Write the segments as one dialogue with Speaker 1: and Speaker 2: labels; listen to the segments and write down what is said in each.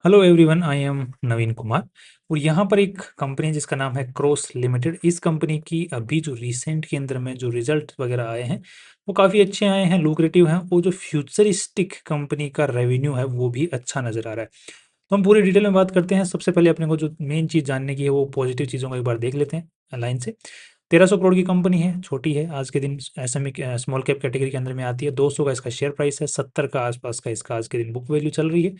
Speaker 1: Hello everyone, I am नवीन कुमार। और यहाँ पर एक कंपनी है जिसका नाम है क्रॉस लिमिटेड। इस कंपनी की अभी जो रिसेंट के अंदर में जो रिजल्ट वगैरह आए हैं वो काफ़ी अच्छे आए हैं, लुक्रेटिव हैं। और जो फ्यूचरिस्टिक कंपनी का रेवेन्यू है वो भी अच्छा नज़र आ रहा है। तो हम पूरी डिटेल में बात करते हैं। सबसे पहले अपने को जो मेन चीज़ जानने की है वो पॉजिटिव चीज़ों को एक बार देख लेते हैं लाइन से। 1300 करोड़ की कंपनी है, छोटी है, आज के दिन एसएमई स्मॉल कैप कैटेगरी के अंदर में आती है। 200 का इसका शेयर प्राइस है, 70 का आसपास का इसका आज के दिन बुक वैल्यू चल रही है।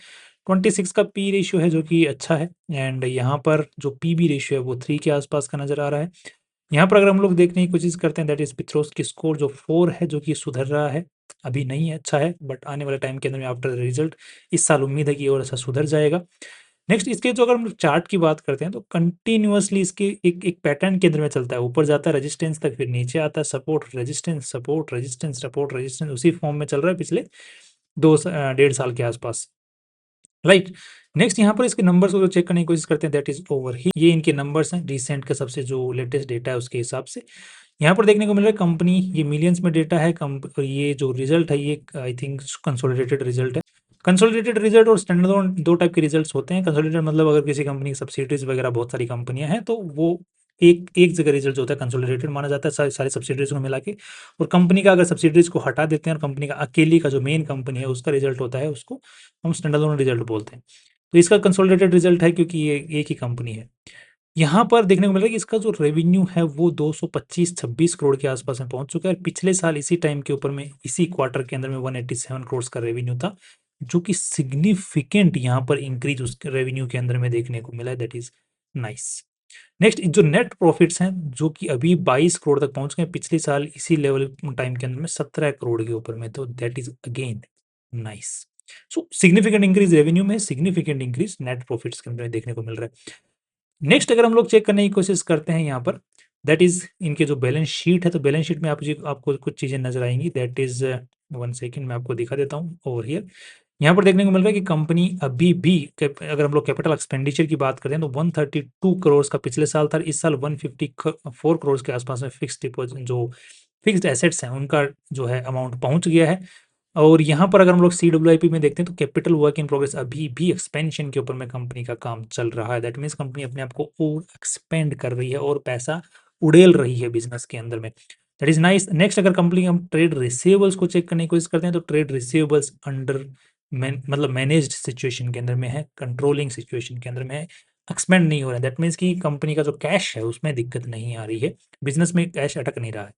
Speaker 1: 26 का पी रेशियो है जो कि अच्छा है। एंड यहाँ पर जो पीबी रेशियो है वो 3 के आसपास का नज़र आ रहा है। यहाँ पर अगर हम लोग देखने की कोशिश करते हैं, दैट इज पिथ्रोस की स्कोर जो 4 है, जो कि सुधर रहा है। अभी नहीं है, अच्छा है, बट आने वाले टाइम के अंदर में आफ्टर रिजल्ट इस साल उम्मीद है कि और अच्छा सुधर जाएगा। नेक्स्ट इसके जो अगर हम चार्ट की बात करते हैं तो कंटिन्यूअसली इसके एक एक पैटर्न के अंदर में चलता है। ऊपर जाता है रेजिस्टेंस तक, फिर नीचे आता है, support resistance support resistance support resistance, उसी फॉर्म में चल रहा है पिछले 2 डेढ़ साल के आसपास। राइट। नेक्स्ट यहाँ पर इसके नंबर्स को चेक करने की कोशिश करते हैं, दैट इज ओवर ही। ये इनके नंबर्स हैं रिसेंट का सबसे जो लेटेस्ट डेटा है उसके हिसाब से। यहाँ पर देखने को मिल रहा है कंपनी, ये मिलियंस में डेटा है। ये जो रिजल्ट है ये आई थिंक कंसोलिडेटेड रिजल्ट है। कंसोलिडेटेड रिजल्ट और स्टैंडर्ड दो टाइप के रिजल्ट्स होते हैं। कंसोलिडेटेड मतलब अगर किसी कंपनी की सब्सिडीज वगैरह बहुत सारी कंपनियां हैं तो वो एक एक जगह रिजल्ट जो होता है कंसोलिडेटेड माना जाता है, सारी सब्सिडीज को मिला के। और कंपनी का अगर सब्सिडीज को हटा देते हैं और कंपनी का अकेली का जो मेन कंपनी है उसका रिजल्ट होता है, उसको हम स्टैंडअलोन रिजल्ट बोलते हैं। तो इसका कंसोलिडेटेड रिजल्ट है क्योंकि ये एक ही कंपनी है। यहाँ पर देखने को मिल रहा है कि इसका जो रेवेन्यू है वो 225-26 करोड़ के आसपास में पहुंच चुका है। पिछले साल इसी टाइम के ऊपर में इसी क्वार्टर के अंदर में 187 करोड़ का रेवेन्यू था, जो कि सिग्निफिकेंट यहाँ पर इंक्रीज उस रेवेन्यू के अंदर में देखने को मिला है। That is nice. नेक्स्ट जो नेट प्रॉफिट्स हैं जो कि अभी 22 करोड़ तक पहुंच गए, पिछले साल इसी लेवल टाइम के अंदर में 17 करोड़ के ऊपर में, तो that is again nice. So significant increase revenue में, सिग्निफिकेंट इंक्रीज नेट प्रॉफिट्स के अंदर देखने को मिल रहा है। नेक्स्ट अगर हम लोग चेक करने की कोशिश करते हैं यहाँ पर, दैट इज इनके जो बैलेंस शीट है, तो बैलेंस शीट में आपको कुछ चीज़ें नजर आएंगी। दैट इज 1 सेकेंड मैं आपको दिखा देता हूँ ओवर हियर। यहाँ पर देखने को मिल रहा है कि कंपनी अभी भी अगर हम लोग कैपिटल एक्सपेंडिचर की बात करें तो 132 करोड़ का पिछले साल था। इस साल 154 करोड़ के आसपास में फिक्स डिपॉजिट जो फिक्स्ड एसेट्स हैं उनका जो है अमाउंट पहुंच गया है। और यहाँ पर अगर हम लोग CWIP में देखते हैं तो कैपिटल वर्क इन प्रोग्रेस अभी भी एक्सपेंशन के ऊपर में कंपनी का काम चल रहा है। दैट मीन्स कंपनी अपने आप को और एक्सपेंड कर रही है और पैसा उड़ेल रही है बिजनेस के अंदर में। That is nice. नेक्स्ट अगर कंपनी हम ट्रेड रिसीवेबल्स को चेक करने की कोशिश करते हैं तो ट्रेड रिसीवेबल्स अंडर मतलब मैनेज्ड सिचुएशन के अंदर में है, कंट्रोलिंग सिचुएशन के अंदर में है, एक्सपेंड नहीं हो रहा है। दैट मीन्स कि कंपनी का जो कैश है उसमें दिक्कत नहीं आ रही है, बिजनेस में कैश अटक नहीं रहा है।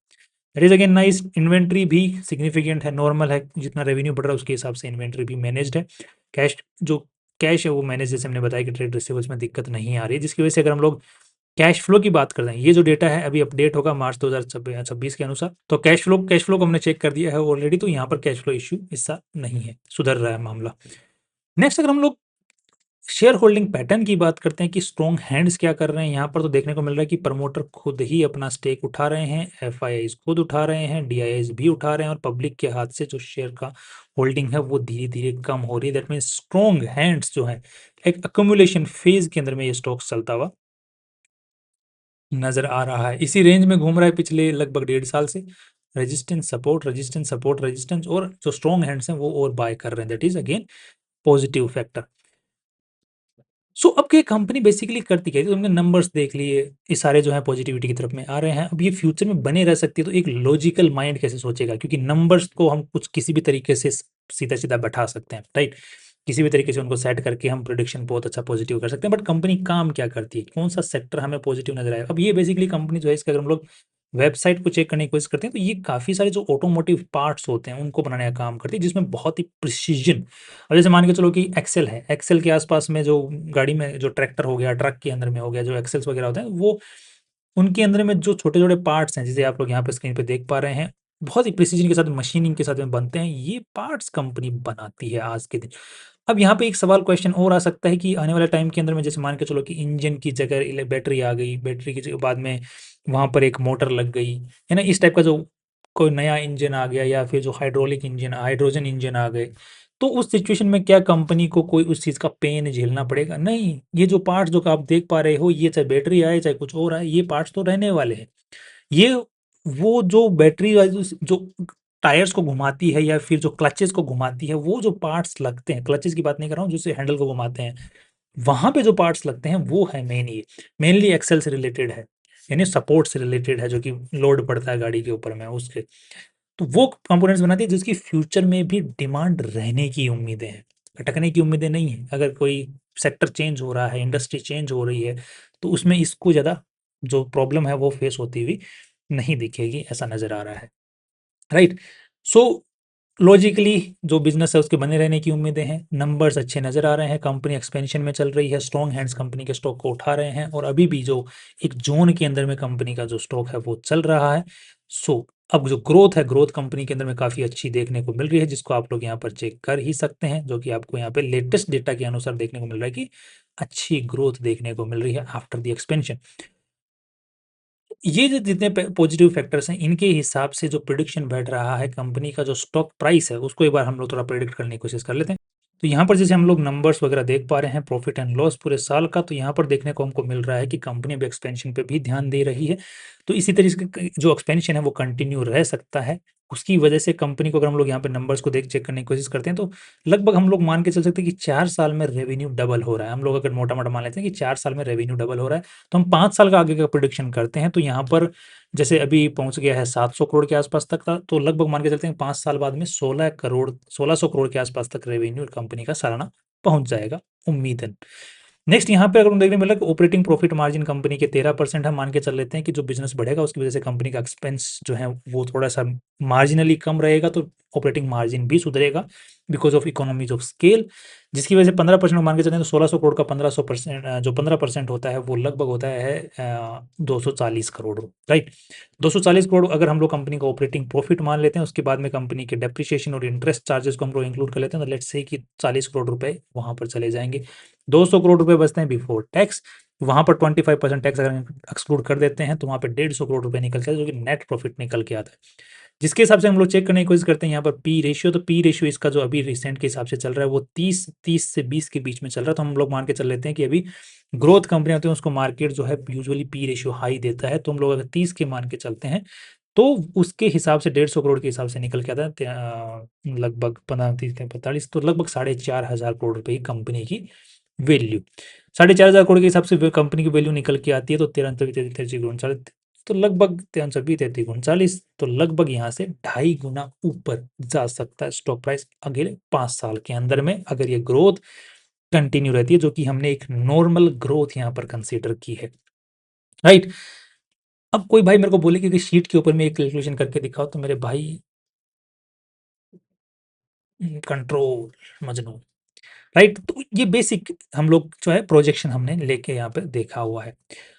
Speaker 1: That is again nice. Inventory भी सिग्निफिकेंट है, नॉर्मल है, जितना रेवेन्यू बढ़ रहा है उसके हिसाब से इन्वेंट्री भी मैनेज्ड है। कैश जो कैश है वो मैनेज, जैसे हमने बताया कि ट्रेड रिसीवेबल्स में दिक्कत नहीं आ रही है, जिसकी वजह से अगर हम लोग कैश फ्लो की बात करते हैं, ये जो डेटा है अभी अपडेट होगा मार्च 2026 के अनुसार। तो कैश फ्लो को हमने चेक कर दिया है ऑलरेडी, तो यहाँ पर कैश फ्लो इश्यू हिस्सा नहीं है, सुधर रहा है मामला। नेक्स्ट अगर हम लोग शेयर होल्डिंग पैटर्न की बात करते हैं कि स्ट्रॉन्ग हैंड्स क्या कर रहे हैं, यहाँ पर तो देखने को मिल रहा है कि प्रमोटर खुद ही अपना स्टेक उठा रहे हैं, FIIs खुद उठा रहे हैं, DIIs भी उठा रहे हैं, और पब्लिक के हाथ से जो शेयर का होल्डिंग है वो धीरे धीरे कम हो रही है। दैट मीन्स स्ट्रॉन्ग हैंड्स जो है, एक अक्यूमुलेशन फेज के अंदर में ये स्टॉक्स चलता हुआ नजर आ रहा है। इसी रेंज में घूम रहा है पिछले लगभग 1.5 साल से। Resistance support resistance support resistance, और जो स्ट्रॉन्ग हैंड्स हैं वो और बाय कर रहे हैं। That is again positive factor. So अब ये कंपनी बेसिकली करती क्या है, तो हमने नंबर्स देख लिए, ये सारे जो है पॉजिटिविटी की तरफ में आ रहे हैं। अब ये फ्यूचर में बने रह सकती है, तो एक लॉजिकल माइंड कैसे सोचेगा, क्योंकि नंबर्स को हम कुछ किसी भी तरीके से सीधा सीधा बैठा सकते हैं, राइट। किसी भी तरीके से उनको सेट करके हम प्रोडिक्शन बहुत अच्छा पॉजिटिव कर सकते हैं, बट कंपनी काम क्या करती है, कौन सा सेक्टर हमें पॉजिटिव नजर आएगा। अब ये बेसिकली कंपनी जो है, इसके अगर हम लोग वेबसाइट को चेक करने की कोशिश करते हैं तो ये काफ़ी सारे जो ऑटोमोटिव पार्ट्स होते हैं उनको बनाने का काम करती है, जिसमें बहुत ही प्रिसीजन। अब जैसे मान के चलो कि एक्सेल है, एक्सेल के आसपास में जो गाड़ी में जो ट्रैक्टर हो गया, ट्रक के अंदर में हो गया, जो एक्सेल्स वगैरह होते हैं, वो उनके अंदर में जो छोटे छोटे पार्ट्स हैं, जिसे आप लोग यहाँ पे स्क्रीन पे देख पा रहे हैं, बहुत ही प्रिसीजन के साथ, मशीनिंग के साथ में बनते हैं। ये पार्ट्स कंपनी बनाती है आज के दिन। अब यहाँ पे एक सवाल क्वेश्चन और आ सकता है कि आने वाले टाइम के अंदर में, जैसे मान के चलो कि इंजन की जगह बैटरी आ गई, बैटरी की बाद में वहाँ पर एक मोटर लग गई, है ना, इस टाइप का जो कोई नया इंजन आ गया, या फिर जो हाइड्रोलिक इंजन, हाइड्रोजन इंजन आ गए, तो उस सिचुएशन में क्या कंपनी को कोई उस चीज़ का पेन झेलना पड़ेगा? नहीं। ये जो पार्ट्स जो आप देख पा रहे हो, ये चाहे बैटरी आए चाहे कुछ और आए, ये पार्ट्स तो रहने वाले हैं। ये वो जो बैटरी वाली जो टायर्स को घुमाती है या फिर जो क्लचेस को घुमाती है, वो जो पार्ट्स लगते हैं, क्लचेस की बात नहीं कर रहा हूँ, जिससे हैंडल को घुमाते हैं, वहाँ पे जो पार्ट्स लगते हैं वो है मेनली एक्सेल से रिलेटेड है, यानी सपोर्ट से रिलेटेड है, जो कि लोड पड़ता है गाड़ी के ऊपर में उसके। तो वो कंपोनेंट्स बनाती है जिसकी फ्यूचर में भी डिमांड रहने की उम्मीदें हैं, अटकने की उम्मीदें नहीं है। अगर कोई सेक्टर चेंज हो रहा है, इंडस्ट्री चेंज हो रही है, तो उसमें इसको ज़्यादा जो प्रॉब्लम है वो फेस होती हुई नहीं दिखेगी, ऐसा नज़र आ रहा है, राइट। सो लॉजिकली जो बिजनेस है उसके बने रहने की उम्मीदें हैं, नंबर्स अच्छे नज़र आ रहे हैं, कंपनी एक्सपेंशन में चल रही है, स्ट्रॉन्ग हैंड्स कंपनी के स्टॉक को उठा रहे हैं, और अभी भी जो एक जोन के अंदर में कंपनी का जो स्टॉक है वो चल रहा है। सो अब जो ग्रोथ है, ग्रोथ कंपनी के अंदर में काफ़ी अच्छी देखने को मिल रही है, जिसको आप लोग यहाँ पर चेक कर ही सकते हैं, जो कि आपको यहाँ पे लेटेस्ट डेटा के अनुसार देखने को मिल रहा है कि अच्छी ग्रोथ देखने को मिल रही है आफ्टर द एक्सपेंशन। ये जो जितने पॉजिटिव फैक्टर्स हैं, इनके हिसाब से जो प्रिडिक्शन बैठ रहा है कंपनी का जो स्टॉक प्राइस है, उसको एक बार हम लोग थोड़ा प्रिडिक्ट करने की कोशिश कर लेते हैं। तो यहाँ पर जैसे हम लोग नंबर्स वगैरह देख पा रहे हैं, प्रॉफिट एंड लॉस पूरे साल का, तो यहाँ पर देखने को हमको मिल रहा है कि कंपनी अब एक्सपेंशन पे भी ध्यान दे रही है। तो इसी तरीके से जो एक्सपेंशन है वो कंटिन्यू रह सकता है। उसकी वजह से कंपनी को अगर हम लोग यहाँ पे नंबर्स को चेक करने की कोशिश करते हैं, तो लगभग हम लोग मान के चल सकते हैं कि 4 साल में रेवेन्यू डबल हो रहा है। हम लोग अगर मोटा-मोटा मान लेते हैं कि 4 साल में रेवेन्यू डबल हो रहा है, तो हम 5 साल का आगे का प्रेडिक्शन करते हैं, तो यहाँ पर जैसे अभी पहुँच गया है 700 करोड़ के आस-पास तक का, तो लगभग मान के चलते हैं 5 साल बाद में 1600 करोड़ के आस-पास तक रेवेन्यू कंपनी का सालाना पहुँच जाएगा, उम्मीदन। नेक्स्ट यहाँ पे अगर हम देखने मिला कि ऑपरेटिंग प्रॉफिट मार्जिन कंपनी के 13% हम मान के चल लेते हैं कि जो बिजनेस बढ़ेगा उसकी वजह से कंपनी का एक्सपेंस जो है वो थोड़ा-सा मार्जिनली कम रहेगा, तो ऑपरेटिंग मार्जिन भी सुधरेगा because of economies of scale, जिसकी वजह से 15% मान के चलें तो 1600 करोड़ का 1500% जो 15% होता है वो लगभग होता है 240 करोड़, राइट? 240 करोड़ अगर हम लोग कंपनी का ऑपरेटिंग प्रॉफिट मान लेते हैं, उसके बाद में कंपनी के डेप्रिसिएशन और इंटरेस्ट चार्जेस को हम लोग इंक्लूड कर लेते हैं, तो लेट्स से कि 40 करोड़ रुपए वहाँ पर चले जाएँगे। 200 करोड़ रुपए बचते हैं बिफोर टैक्स, वहाँ पर 25% टैक्स अगर एक्सक्लूड कर देते हैं, तो वहाँ पे 150 करोड़ रुपए निकलता है, जो कि नेट प्रॉफिट निकल के आता है। जिसके हिसाब से हम लोग चेक करने की कोशिश करते हैं यहाँ पर पी रेशियो, तो पी रेशियो इसका जो अभी रिसेंट के हिसाब से चल रहा है वो 30 से 20 के बीच में चल रहा है, तो हम लोग मान के चल लेते हैं कि अभी ग्रोथ कंपनियां होती हैं उसको मार्केट जो है यूजुअली पी रेशियो हाई देता है, तो हम लोग अगर 30 के मान के चलते हैं, तो उसके हिसाब से 150 करोड़ के हिसाब से निकल के आता है लगभग 15 30 45, तो लगभग 4500 करोड़ रुपए की कंपनी की वैल्यू, 4500 करोड़ के हिसाब से कंपनी की वैल्यू निकल के आती है, तो 13 तो लगभग 320 तो लगभग यहाँ से 2.5 गुना ऊपर जा सकता है स्टॉक प्राइस अगले 5 साल के अंदर में, अगर ये ग्रोथ कंटिन्यू रहती है, जो कि हमने एक नॉर्मल ग्रोथ यहाँ पर कंसीडर की है, राइट। अब कोई भाई मेरे को बोले कि शीट के ऊपर में एक कैलकुलेशन करके दिखाओ, तो मेरे भाई कंट्रोल मजनू, राइट। तो ये बेसिक हम लोग जो है प्रोजेक्शन हमने लेके यहाँ पे देखा हुआ है,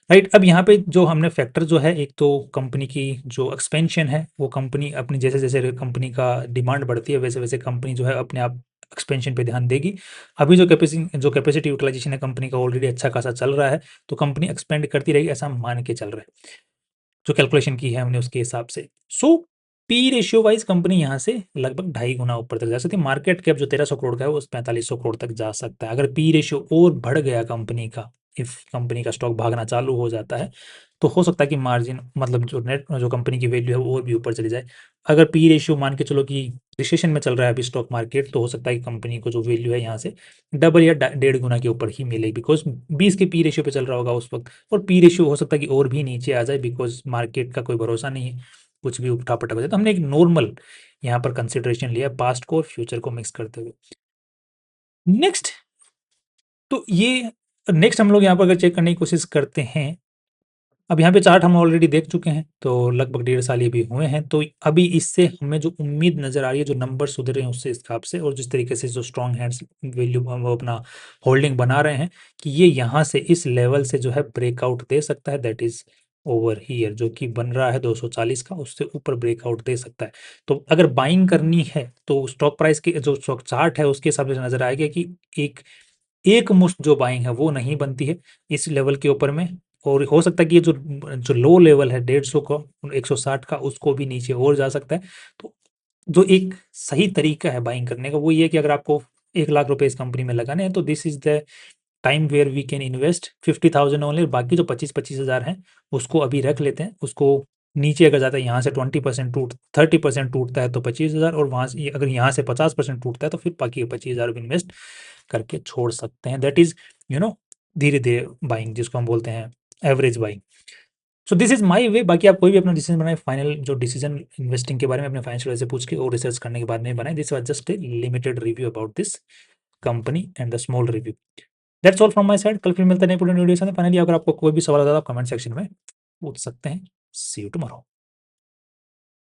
Speaker 1: राइट। अब यहाँ पे जो हमने फैक्टर जो है, एक तो कंपनी की जो एक्सपेंशन है, वो कंपनी अपनी जैसे जैसे कंपनी का डिमांड बढ़ती है वैसे वैसे कंपनी जो है अपने आप एक्सपेंशन पे ध्यान देगी। अभी जो कैपेसिटी यूटिलाइजेशन है कंपनी का ऑलरेडी अच्छा खासा चल रहा है, तो कंपनी एक्सपेंड करती रहेगी, ऐसा हम मान के चल रहे हैं जो कैलकुलेशन की है हमने उसके हिसाब से। सो पी रेशियो वाइज कंपनी यहाँ से लगभग 2.5 गुना ऊपर तक जा सकती है। मार्केट कैप जो 1300 करोड़ का है वो 4500 करोड़ तक जा सकता है। अगर पी रेशियो और बढ़ गया कंपनी का, इफ कंपनी का स्टॉक भागना चालू हो जाता है, तो हो सकता है कि मार्जिन मतलब जो कंपनी की वैल्यू है वो और भी ऊपर चली जाए। अगर पी रेशियो मान के चलो कि रिसेशन में चल रहा है अभी स्टॉक मार्केट, तो हो सकता है कि कंपनी को जो वैल्यू है यहाँ से डबल या 1.5 गुना के ऊपर ही मिलेगी, बिकॉज 20 के पी रेशियो पे चल रहा होगा उस वक्त, और पी रेशियो हो सकता है कि और भी नीचे आ जाए, बिकॉज मार्केट का कोई भरोसा नहीं है, कुछ भी उठा-पटक हो जाए। तो हमने एक नॉर्मल यहाँ पर कंसिडरेशन लिया पास्ट को और फ्यूचर को मिक्स करते हुए। नेक्स्ट, तो ये नेक्स्ट हम लोग यहाँ पर अगर चेक करने की कोशिश करते हैं, अब यहाँ पे चार्ट हम ऑलरेडी देख चुके हैं, तो लगभग 1.5 साल ये भी हुए हैं, तो अभी इससे हमें जो उम्मीद नज़र आ रही है, जो नंबर सुधर रहे हैं उससे हिसाब से, और जिस तरीके से जो स्ट्रॉन्ग हैंड्स वैल्यू वो अपना होल्डिंग बना रहे हैं, कि ये यहाँ से इस लेवल से जो है ब्रेकआउट दे सकता है, दैट इज़ ओवर हियर, जो कि बन रहा है 240 का, उससे ऊपर ब्रेकआउट दे सकता है। तो अगर बाइंग करनी है, तो स्टॉक प्राइस के जो स्टॉक चार्ट है उसके हिसाब से नज़र आएगा कि एक एक मुश्त जो बाइंग है वो नहीं बनती है इस लेवल के ऊपर में, और हो सकता है कि ये जो जो लो लेवल है 150 का 160 का, उसको भी नीचे और जा सकता है। तो जो एक सही तरीका है बाइंग करने का वो ये है कि अगर आपको 1 लाख रुपए इस कंपनी में लगाने हैं, तो this is the time where we can invest 50,000 only, बाकी जो 25-25 हज़ार हैं उसको अभी रख लेते हैं, उसको नीचे अगर जाता है यहाँ से 20% 30% टूटता है तो 25,000, और वहाँ से अगर यहाँ से 50% टूटता है तो फिर बाकी के 25,000 इन्वेस्ट करके छोड़ सकते हैं। दैट इज़ धीरे धीरे बाइंग, जिसको हम बोलते हैं average buying. So this is my way. बाकी आप कोई भी अपना डिसीजन बनाए, फाइनल जो डिसीजन इन्वेस्टिंग के बारे में अपने फाइनेंशियल से पूछ के और रिसर्च करने के बाद में बनाए। This was just a limited review about this company and the small review. That's all from my side. कल फिर मिलते हैं नए वीडियो के साथ। फाइनली अगर आपको कोई भी सवाल आता है तो आप कमेंट सेक्शन में पूछ सकते हैं। सी यू टुमारो।